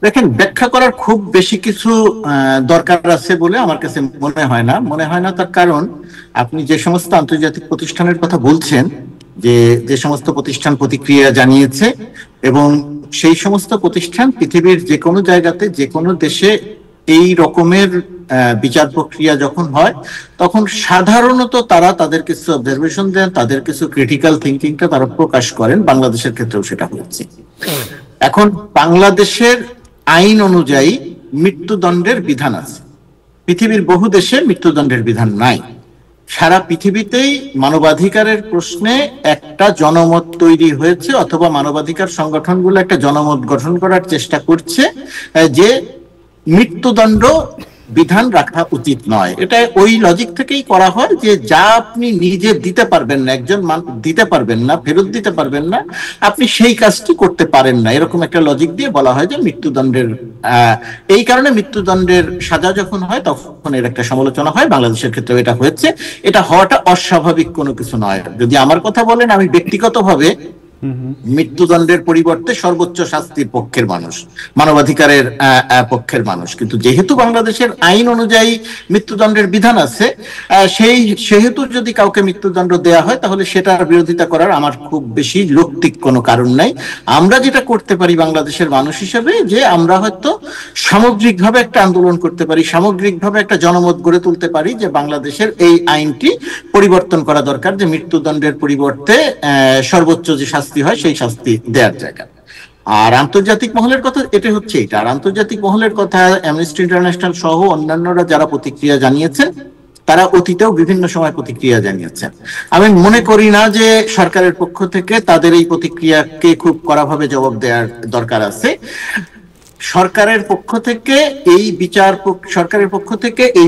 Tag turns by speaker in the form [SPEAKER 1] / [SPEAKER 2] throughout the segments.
[SPEAKER 1] দেখেন, ব্যাখ্যা করার খুব বেশি কিছু দরকার আছে বলে আমার কাছে মনে হয় না। তার কারণ আপনি যে সমস্ত আন্তর্জাতিক প্রতিষ্ঠানের কথা বলছেন, যে সমস্ত প্রতিষ্ঠান প্রতিক্রিয়া জানিয়েছে, এবং সেই সমস্ত প্রতিষ্ঠান পৃথিবীর যে কোনো জায়গাতে যে কোনো দেশে এই রকমের বিচার প্রক্রিয়া যখন হয় তখন সাধারণত তারা তাদের কিছু অবজারভেশন দেন, তাদের কিছু ক্রিটিক্যাল থিঙ্কিংটা তারা প্রকাশ করেন। বাংলাদেশের ক্ষেত্রেও সেটা হয়েছে। এখন বাংলাদেশের আইন অনুযায়ী মৃত্যুদণ্ডের বিধান আছে, পৃথিবীর বহু দেশে মৃত্যুদণ্ডের বিধান নাই। সারা পৃথিবীতেই মানবাধিকারের প্রশ্নে একটা জনমত তৈরি হয়েছে, অথবা মানবাধিকার সংগঠনগুলো একটা জনমত গঠন করার চেষ্টা করছে যে মৃত্যুদণ্ড বিধান রাখা উচিত নয়। এটা ওই লজিক থেকেই করা হয় যে যা আপনি নিজে দিতে পারবেন না, একজন দিতে পারবেন না, ফেরত দিতে পারবেন না, আপনি সেই কাজটি করতে পারেন না, এরকম একটা লজিক দিয়ে বলা হয় যে মৃত্যুদণ্ডের এই কারণে মৃত্যুদণ্ডের সাজা যখন হয় তখন এর একটা সমালোচনা হয়। বাংলাদেশের ক্ষেত্রে এটা হয়েছে। এটা হওয়াটা অস্বাভাবিক কোনো কিছু নয়। যদি আমার কথা বলেন, আমি ব্যক্তিগতভাবে মৃত্যুদণ্ডের পরিবর্তে সর্বোচ্চ শাস্তির পক্ষের মানুষ, মানবাধিকারের পক্ষের মানুষ। কিন্তু যেহেতু বাংলাদেশের আইন অনুযায়ী মৃত্যুদণ্ডের বিধান আছে, সেহেতু যদি কাউকে মৃত্যুদণ্ড দেয়া হয় তাহলে সেটার বিরোধিতা করার আমার খুব বেশি যৌক্তিক কোনো কারণ নাই। আমরা যেটা করতে পারি বাংলাদেশের মানুষ হিসেবে, যে আমরা হয়তো সামগ্রিকভাবে একটা আন্দোলন করতে পারি, সামগ্রিকভাবে একটা জনমত গড়ে তুলতে পারি যে বাংলাদেশের এই আইনটি পরিবর্তন করা দরকার, যে মৃত্যুদণ্ডের পরিবর্তে সর্বোচ্চ যে শাস্তি হয় সেই শাস্তি দেওয়ার জায়গা। আর আন্তর্জাতিক মহলের কথা এটা হচ্ছে এটা। আর আন্তর্জাতিক মহলের কথা অ্যামনেস্টি ইন্টারন্যাশনাল সহ অন্যান্যরা যারা প্রতিক্রিয়া জানিয়েছেন, তারা অতীতেও বিভিন্ন সময় প্রতিক্রিয়া জানিয়েছেন। আমি মনে করি না যে সরকারের পক্ষ থেকে তাদের এই প্রতিক্রিয়াকে খুব কড়াভাবে জবাব দেওয়ার দরকার আছে। সরকারের পক্ষ থেকে এই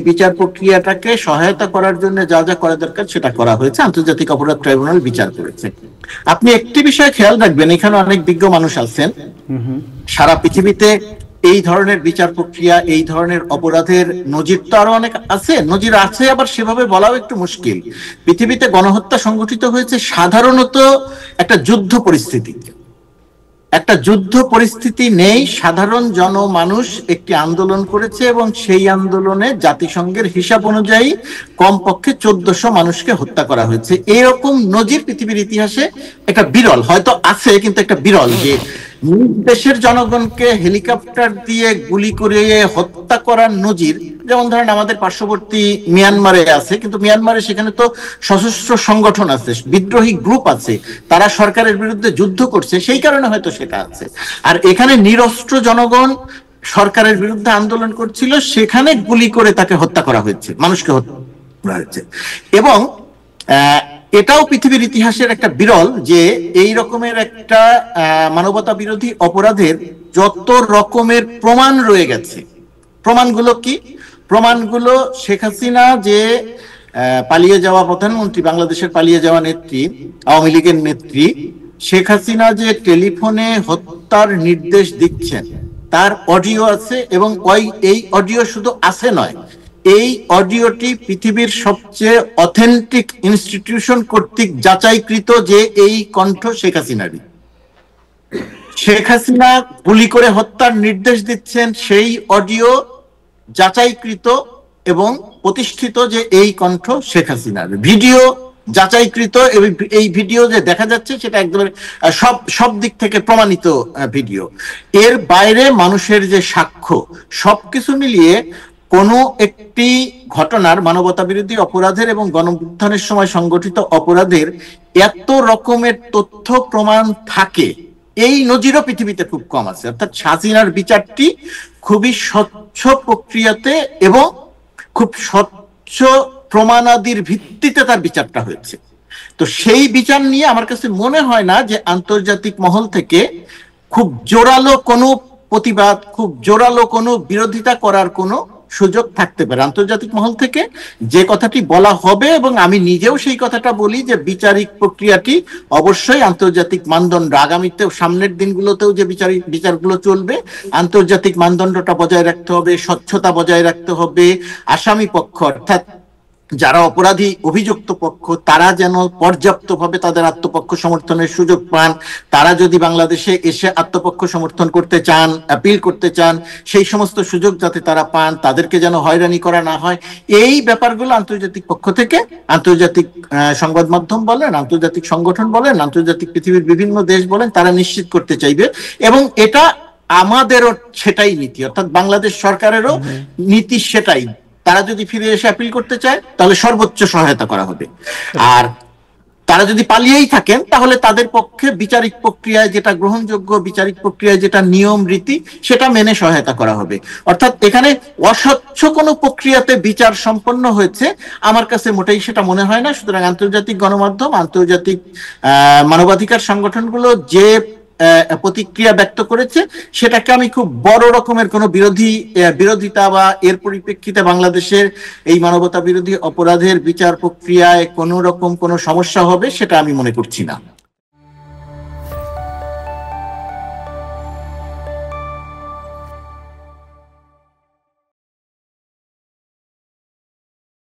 [SPEAKER 1] বিচার প্রক্রিয়াটাকে সহায়তা করার জন্য যা যা করা দরকার সেটা করা হয়েছে। আন্তর্জাতিক অপরাধ ট্রাইব্যুনাল বিচার করেছে। আপনি একটি বিষয় খেয়াল রাখবেন, এখানে অনেক বিজ্ঞ মানুষ আছেন। সারা পৃথিবীতে এই ধরনের বিচার প্রক্রিয়া, এই ধরনের অপরাধের নজির তো আরো অনেক আছে, নজির আছে, আবার সেভাবে বলাও একটু মুশকিল। পৃথিবীতে গণহত্যা সংঘটিত হয়েছে সাধারণত একটা যুদ্ধ পরিস্থিতিতে। একটা যুদ্ধ পরিস্থিতি নেই, সাধারণ জনমানুষ একটি আন্দোলন করেছে এবং সেই আন্দোলনে জাতিসংঘের হিসাব অনুযায়ী কমপক্ষে 1400 মানুষকে হত্যা করা হয়েছে। এরকম নজির পৃথিবীর ইতিহাসে একটা বিরল, হয়তো আছে কিন্তু একটা বিরল, যে নিজ দেশের জনগণকে হেলিকপ্টার দিয়ে গুলি করে হত্যা করার নজির। যেমন ধরেন আমাদের পার্শ্ববর্তী মিয়ানমারে আছে, কিন্তু মিয়ানমারে সেখানে তো সশস্ত্র সংগঠন আছে, বিদ্রোহী গ্রুপ আছে, তারা সরকারের বিরুদ্ধে যুদ্ধ করছে, সেই কারণে হয়তো সেটা আছে। আর এখানে নিরস্ত্র জনগণ সরকারের বিরুদ্ধে আন্দোলন করছিল, সেখানে গুলি করে তাকে হত্যা করা হয়েছে, মানুষকে হত্যা করা হয়েছে। এবং এটাও পৃথিবীর ইতিহাসের একটা বিরল, যে এই রকমের একটা মানবতা বিরোধী অপরাধের যত রকমের প্রমাণ রয়ে গেছে। প্রমাণগুলো কি? প্রমাণগুলো শেখ হাসিনা যে পালিয়ে যাওয়া প্রধানমন্ত্রী, বাংলাদেশের পালিয়ে যাওয়া নেত্রী, আওয়ামী লীগের নেত্রী শেখ হাসিনা যে টেলিফোনে হত্যার নির্দেশ দিচ্ছেন তার অডিও আছে। এবং এই অডিও শুধু আছে নয়, এই অডিওটি পৃথিবীর সবচেয়ে অথেন্টিক ইনস্টিটিউশন কর্তৃক যাচাইকৃত যে এই কণ্ঠ শেখ হাসিনারই। শেখ হাসিনা গুলি করে হত্যার নির্দেশ দিচ্ছেন, সেই অডিও যাচাইকৃত এবং প্রতিষ্ঠিত যে এই কণ্ঠ শেখ হাসিনার। ভিডিও যাচাইকৃত, এই ভিডিও যে দেখা যাচ্ছে সেটা একদম সব দিক থেকে প্রমাণিত ভিডিও। এর বাইরে মানুষের যে সাক্ষ্য, সবকিছু মিলিয়ে কোনো একটি ঘটনার, মানবতা বিরোধী অপরাধের এবং গণঅভ্যুত্থানের সময় সংগঠিত অপরাধের এত রকমের তথ্য প্রমাণ থাকে, এই নজিরও পৃথিবীতে খুব কম আছে। অর্থাৎ হাসিনার বিচারটি খুবই স্বচ্ছ প্রক্রিয়াতে এবং খুব স্বচ্ছ প্রমাণাদির ভিত্তিতে তার বিচারটা হয়েছে। তো সেই বিচার নিয়ে আমার কাছে মনে হয় না যে আন্তর্জাতিক মহল থেকে খুব জোরালো কোনো প্রতিবাদ, খুব জোরালো কোনো বিরোধিতা করার কোনো সুযোগ থাকতে পারে। আন্তর্জাতিক মহল থেকে যে কথাটি বলা হবে, এবং আমি নিজেও সেই কথাটা বলি, যে বিচারিক প্রক্রিয়াটি অবশ্যই আন্তর্জাতিক মানদণ্ড, আগামীতেও সামনের দিনগুলোতেও যে বিচারগুলো চলবে আন্তর্জাতিক মানদণ্ডটা বজায় রাখতে হবে, স্বচ্ছতা বজায় রাখতে হবে। আসামি পক্ষ অর্থাৎ যারা অপরাধী অভিযুক্ত পক্ষ তারা যেন পর্যাপ্তভাবে তাদের আত্মপক্ষ সমর্থনের সুযোগ পান, তারা যদি বাংলাদেশে এসে আত্মপক্ষ সমর্থন করতে চান, অ্যাপিল করতে চান, সেই সমস্ত সুযোগ যাতে তারা পান, তাদেরকে যেন হয়রানি করা না হয়, এই ব্যাপারগুলো আন্তর্জাতিক পক্ষ থেকে, আন্তর্জাতিক সংবাদ মাধ্যম বলেন, আন্তর্জাতিক সংগঠন বলেন, আন্তর্জাতিক পৃথিবীর বিভিন্ন দেশ বলেন, তারা নিশ্চিত করতে চাইবে। এবং এটা আমাদেরও সেটাই নীতি, অর্থাৎ বাংলাদেশ সরকারেরও নীতি সেটাই। তারা যদি ফিরে এসে অ্যাপিল করতে চায় তাহলে সর্বোচ্চ সহায়তা করা হবে, আর তারা যদি পালিয়েই থাকেন তাহলে তাদের পক্ষে বিচারিক প্রক্রিয়ায় যেটা গ্রহণযোগ্য, বিচারিক প্রক্রিয়ায় যেটা নিয়ম রীতি, সেটা মেনে সহায়তা করা হবে। অর্থাৎ এখানে অস্বচ্ছ কোনো প্রক্রিয়াতে বিচার সম্পন্ন হয়েছে আমার কাছে মোটেই সেটা মনে হয় না। সুতরাং আন্তর্জাতিক গণমাধ্যম, আন্তর্জাতিক মানবাধিকার সংগঠনগুলো যে প্রতিক্রিয়া ব্যক্ত করেছে সেটাকে আমি খুব বড় রকমের কোনো বিরোধিতা বা এর পরিপ্রেক্ষিতে বাংলাদেশের এই মানবতা বিরোধী অপরাধের বিচার প্রক্রিয়ায় কোনো রকম কোনো সমস্যা হবে সেটা আমি মনে করছি না।